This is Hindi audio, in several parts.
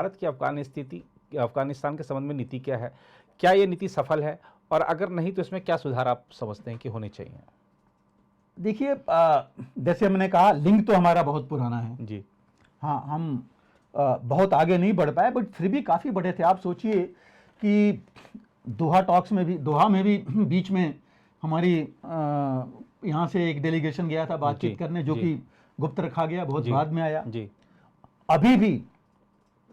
भारत की अफगानिस्तान के संबंध में नीति क्या है? क्या ये नीति सफल है, और अगर नहीं तो इसमें क्या सुधार आप समझते हैं कि होने चाहिए? देखिए, जैसे हमने कहा, लिंक तो हमारा बहुत पुराना है जी। हाँ, हम बहुत आगे नहीं बढ़ पाए, बट फिर भी काफ़ी बढ़े थे। आप सोचिए कि दोहा में भी बीच में हमारी यहाँ से एक डेलीगेशन गया था बातचीत करने, जो कि गुप्त रखा गया, बहुत बाद में आया। जी। अभी भी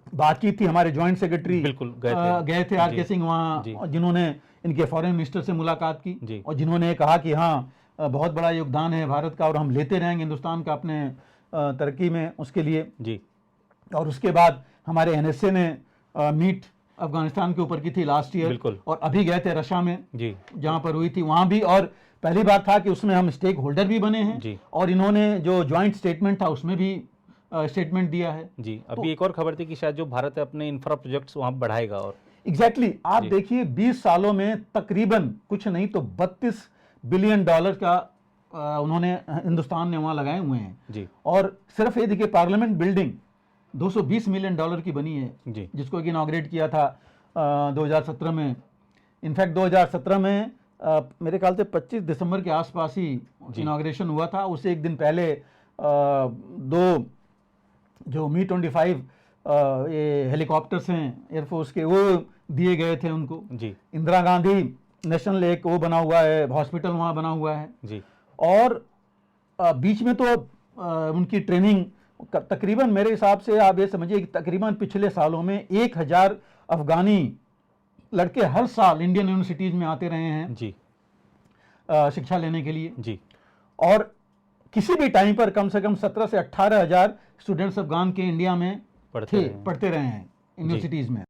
बातचीत थी, हमारे जॉइंट सेक्रेटरी बिल्कुल गए थे आर के सिंह वहाँ, जिन्होंने इनके फॉरेन मिनिस्टर से मुलाकात की और जिन्होंने कहा कि हाँ, बहुत बड़ा योगदान है भारत का और हम लेते रहेंगे हिंदुस्तान का अपने तरक्की में, उसके लिए जी। और उसके बाद हमारे एनएसए ने मीट अफगानिस्तान के ऊपर की थी लास्ट ईयर, और अभी गए थे रशिया में जी, जहाँ पर हुई थी, वहाँ भी। और पहली बार था कि उसमें हम स्टेक होल्डर भी बने हैं जी। और इन्होंने जो जॉइंट स्टेटमेंट था उसमें भी स्टेटमेंट दिया है जी। अभी एक और खबर थी कि शायद जो भारत है अपने इंफ्रा प्रोजेक्ट्स वहाँ बढ़ाएगा। और एग्जैक्टली आप देखिए 20 सालों में तकरीबन कुछ नहीं तो $32 बिलियन का उन्होंने हिंदुस्तान ने वहाँ लगाए हुए हैं जी। और सिर्फ ये देखिए, पार्लियामेंट बिल्डिंग $220 मिलियन की बनी है जी, जिसको इनॉग्रेट किया था 2017 में। इनफैक्ट 2017 में मेरे ख्याल से 25 दिसंबर के आसपास ही इनॉग्रेशन हुआ था। उससे एक दिन पहले दो जो मी-25 ये हेलीकॉप्टर्स हैं एयरफोर्स के, वो दिए गए थे उनको जी। इंदिरा गांधी नेशनल एक वो बना हुआ है, हॉस्पिटल वहाँ बना हुआ है जी। और बीच में तो उनकी ट्रेनिंग तकरीबन, मेरे हिसाब से आप ये समझिए कि तकरीबन पिछले सालों में 1000 अफगानी लड़के हर साल इंडियन यूनिवर्सिटीज में आते रहे हैं जी, शिक्षा लेने के लिए जी। और किसी भी टाइम पर कम से कम 17 से 18 हजार स्टूडेंट्स अफगान के इंडिया में पढ़ते रहे हैं यूनिवर्सिटीज में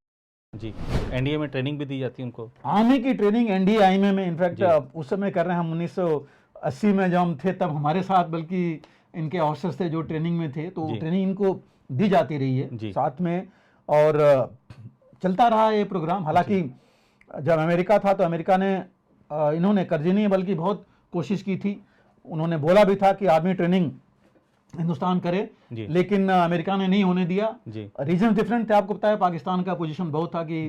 जी। एनडीए में ट्रेनिंग भी दी जाती है उनको, आर्मी की ट्रेनिंग एनडीए आईएमए में इनफैक्ट उस समय कर रहे हैं। हम 1980 में जब हम थे तब हमारे साथ बल्कि इनके ऑफिसर्स थे जो ट्रेनिंग में थे, तो ट्रेनिंग इनको दी जाती रही है साथ में, और चलता रहा ये प्रोग्राम। हालांकि जब अमेरिका था तो अमेरिका ने इन्होंने कर्जी नहीं बल्कि बहुत कोशिश की थी, उन्होंने बोला भी था कि आर्मी ट्रेनिंग हिंदुस्तान करे, लेकिन अमेरिका ने नहीं होने दिया। रीजन डिफरेंट थे, आपको पता है पाकिस्तान का पोजीशन बहुत था कि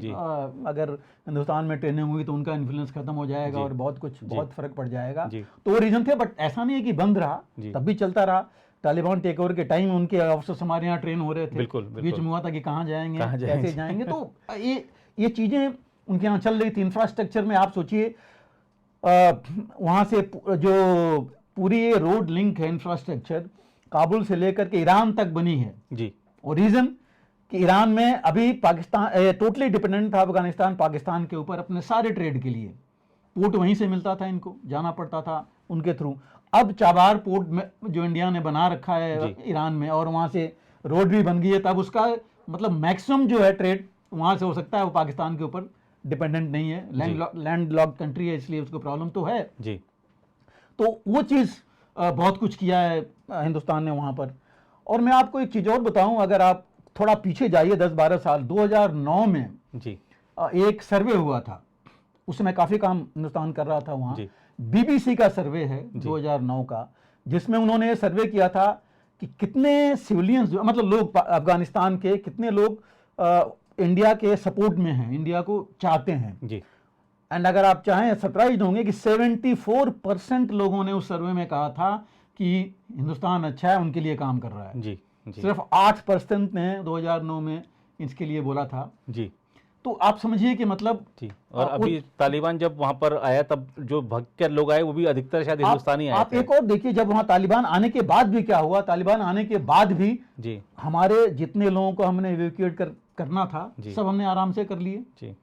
अगर हिंदुस्तान में ट्रेनिंग हुई तो उनका इन्फ्लुएंस खत्म हो जाएगा और बहुत फर्क पड़ जाएगा, तो वो रीजन थे। बट ऐसा नहीं है कि बंद रहा, तब भी चलता रहा। तालिबान टेक ओवर के टाइम उनके ऑफिसर्स हमारे यहाँ ट्रेन हो रहे थे, बीच में हुआ था कि कहाँ जाएंगे कैसे जाएंगे, तो ये चीजें उनके यहाँ चल रही थी। इंफ्रास्ट्रक्चर में आप सोचिए, वहां से जो पूरी ये रोड लिंक है, इंफ्रास्ट्रक्चर काबुल से लेकर के ईरान तक बनी है जी। और रीजन कि ईरान में अभी पाकिस्तान टोटली डिपेंडेंट था अफगानिस्तान पाकिस्तान के ऊपर अपने सारे ट्रेड के लिए, पोर्ट वहीं से मिलता था, इनको जाना पड़ता था उनके थ्रू। अब चाबार पोर्ट में जो इंडिया ने बना रखा है ईरान में, और वहां से रोड भी बन गई है, तब उसका मतलब मैक्सिमम जो है ट्रेड वहां से हो सकता है, वो पाकिस्तान के ऊपर डिपेंडेंट नहीं है। लैंड लॉक्ड कंट्री है, इसलिए उसको प्रॉब्लम तो है जी। तो वो चीज़ बहुत कुछ किया है हिंदुस्तान ने वहाँ पर। और मैं आपको एक चीज़ और बताऊं, अगर आप थोड़ा पीछे जाइए 10-12 साल, 2009 में जी एक सर्वे हुआ था, उसमें काफ़ी काम हिंदुस्तान कर रहा था वहाँ। बीबीसी का सर्वे है 2009 का, जिसमें उन्होंने ये सर्वे किया था कि कितने सिविलियंस मतलब लोग अफगानिस्तान के कितने लोग इंडिया के सपोर्ट में हैं, इंडिया को चाहते हैं जी। एंड अगर आप चाहें सरप्राइज होंगे कि 74% लोगों ने उस सर्वे में कहा था कि हिंदुस्तान अच्छा है, उनके लिए काम कर रहा है जी। सिर्फ 8% ने 2009 में इसके लिए बोला था जी। तो आप समझिए कि मतलब जी। और अभी तालिबान जब वहां पर आया तब जो भग कर लोग आए वो भी अधिकतर शायद हिंदुस्तानी आए। आप एक और देखिए, जब वहां तालिबान आने के बाद भी क्या हुआ, तालिबान आने के बाद भी जी हमारे जितने लोगों को हमने इवैक्यूएट करना था सब हमने आराम से कर लिए जी।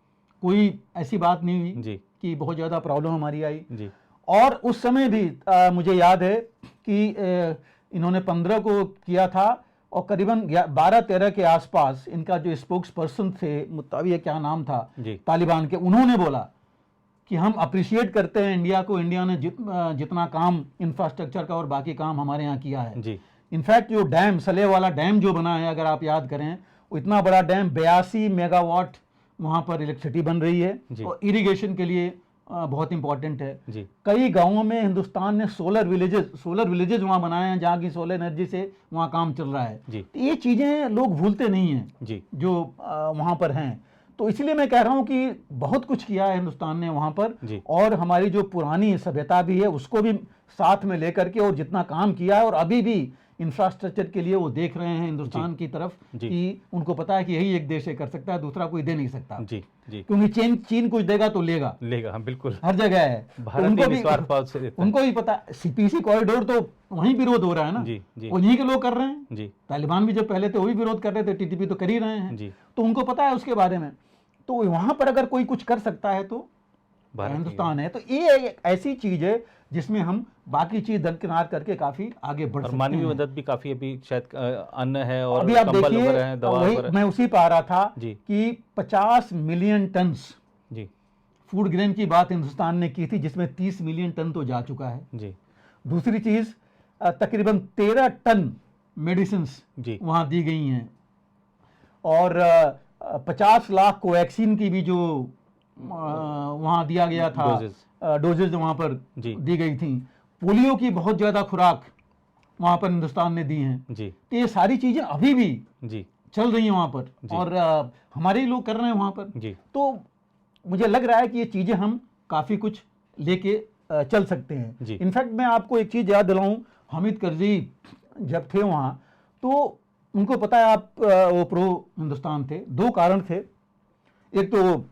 कोई ऐसी बात नहीं हुई जी कि बहुत ज़्यादा प्रॉब्लम हमारी आई जी। और उस समय भी मुझे याद है कि इन्होंने 15 को किया था, और करीबन 12-13 के आसपास इनका जो स्पोक्स पर्सन थे, मुताबिक क्या नाम था तालिबान के, उन्होंने बोला कि हम अप्रिशिएट करते हैं इंडिया को, इंडिया ने जितना काम इंफ्रास्ट्रक्चर का और बाकी काम हमारे यहाँ किया है जी। इनफैक्ट जो डैम, सलेह वाला डैम जो बना है, अगर आप याद करें, वो इतना बड़ा डैम, 82 मेगावाट वहाँ पर इलेक्ट्रिसिटी बन रही है, और इरिगेशन के लिए बहुत इंपॉर्टेंट है जी। कई गांवों में हिंदुस्तान ने सोलर विलेजेस वहाँ बनाए हैं जहाँ की सोलर एनर्जी से वहाँ काम चल रहा है जी। तो ये चीज़ें लोग भूलते नहीं हैं जी। जो वहाँ पर हैं। तो इसलिए मैं कह रहा हूँ कि बहुत कुछ किया है हिंदुस्तान ने वहाँ पर जी। और हमारी जो पुरानी सभ्यता भी है उसको भी साथ में लेकर के और जितना काम किया है और अभी भी इंफ्रास्ट्रक्चर के लिए वो देख रहे हैं हिंदुस्तान की तरफ कि उनको पता है कि यही एक देश है कर सकता है, दूसरा कोई दे नहीं सकता। जी जी। क्योंकि चीन कुछ देगा तो लेगा हाँ बिल्कुल, हर जगह है। भारत उनको भी निस्वार्थ भाव से देता है। उनको भी पता सीपीसी कॉरिडोर तो वहीं विरोध हो रहा है ना, जी जी। उन्हीं के लोग कर रहे हैं जी। तालिबान भी जब पहले थे वो भी विरोध कर रहे थे, टीटीपी तो कर ही रहे हैं जी। तो उनको पता है उसके बारे में। तो वहां पर अगर कोई कुछ कर सकता है तो हिंदुस्तान है। तो ये एक ऐसी चीज है जिसमें हम बाकी चीज दरकिनार करके काफी आगे बढ़ सकते हैं। मानवीय मदद भी काफी अभी शायद अन्न है और अभी आप कंबल देखिए वगैरह है, दवा वही वगैरह। मैं उसी पा रहा था जी। कि 50 मिलियन टन जी। फूड ग्रेन की बात हिंदुस्तान ने की थी जिसमें 30 मिलियन टन तो जा चुका है। जी। दूसरी चीज तकरीबन 13 टन मेडिसिन वहां दी गई हैं और 50 लाख कोवैक्सीन की भी जो वहां दिया गया था डोजेज वहां पर दी गई थी। पोलियो की बहुत ज्यादा खुराक वहां पर हिंदुस्तान ने दी हैं। जी। तो ये सारी चीजें अभी भी जी चल रही हैं वहां पर और हमारे ही लोग कर रहे हैं वहां पर। जी। तो मुझे लग रहा है कि ये चीजें हम काफी कुछ लेके चल सकते हैं। इनफैक्ट मैं आपको एक चीज याद दिलाऊं, हामिद करजी जब थे वहां तो उनको पता है आप वो प्रो हिंदुस्तान थे। दो कारण थे, एक तो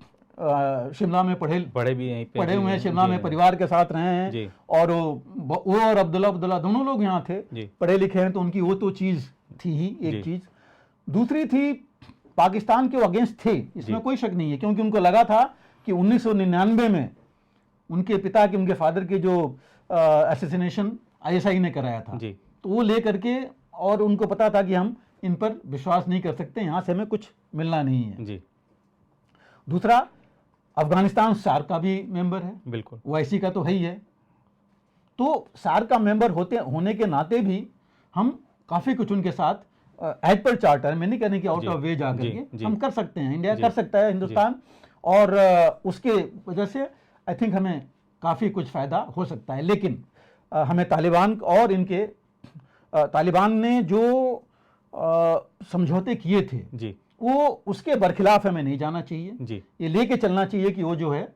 शिमला में पढ़े हुए हैं, शिमला में परिवार के साथ रहे हैं और वो और अब्दुल्ला दोनों लोग यहाँ थे, पढ़े लिखे हैं, तो उनकी वो तो चीज थी ही एक चीज। दूसरी थी पाकिस्तान के अगेंस्ट थे, इसमें कोई शक नहीं है, क्योंकि उनको लगा था कि 1999 में उनके पिता के उनके फादर के जो असैसिनेशन आईएसआई ने कराया था, तो वो ले करके और उनको पता था कि हम इन पर विश्वास नहीं कर सकते, यहाँ से हमें कुछ मिलना नहीं है। जी। दूसरा, अफगानिस्तान सार्क का भी मेंबर है, बिल्कुल ओआईसी का तो है ही है, तो सार्क का मेंबर होने के नाते भी हम काफी कुछ उनके साथ एज पर चार्टर, मैं नहीं कहने की आउट ऑफ वे जा करके हम कर सकते हैं, इंडिया कर सकता है, हिंदुस्तान, और उसके वजह से आई थिंक हमें काफी कुछ फायदा हो सकता है। लेकिन हमें तालिबान और इनके तालिबान ने जो समझौते किए थे जी, वो उसके बरखिलाफ हमें नहीं जाना चाहिए जी। ये लेके चलना चाहिए कि वो जो है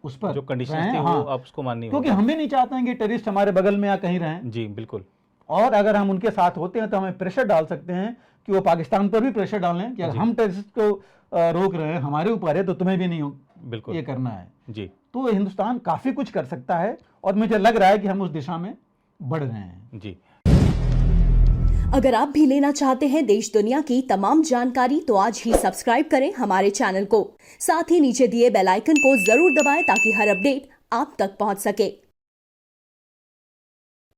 उस पर जो कंडीशंस थी वो आप उसको माननी क्योंकि हम भी नहीं चाहते हैं कि टेररिस्ट हमारे बगल में या कहीं रहें। जी बिल्कुल। और अगर हम उनके साथ होते हैं तो हमें प्रेशर डाल सकते हैं कि वो पाकिस्तान पर भी प्रेशर डालें कि अगर हम टेररिस्ट को रोक रहे हैं, हमारे ऊपर है, तो तुम्हें भी नहीं बिल्कुल ये करना है। जी। तो हिंदुस्तान काफी कुछ कर सकता है और मुझे लग रहा है कि हम उस दिशा में बढ़ रहे हैं। जी। अगर आप भी लेना चाहते हैं देश दुनिया की तमाम जानकारी तो आज ही सब्सक्राइब करें हमारे चैनल को। साथ ही नीचे दिए बेल आइकन को जरूर दबाएं ताकि हर अपडेट आप तक पहुंच सके।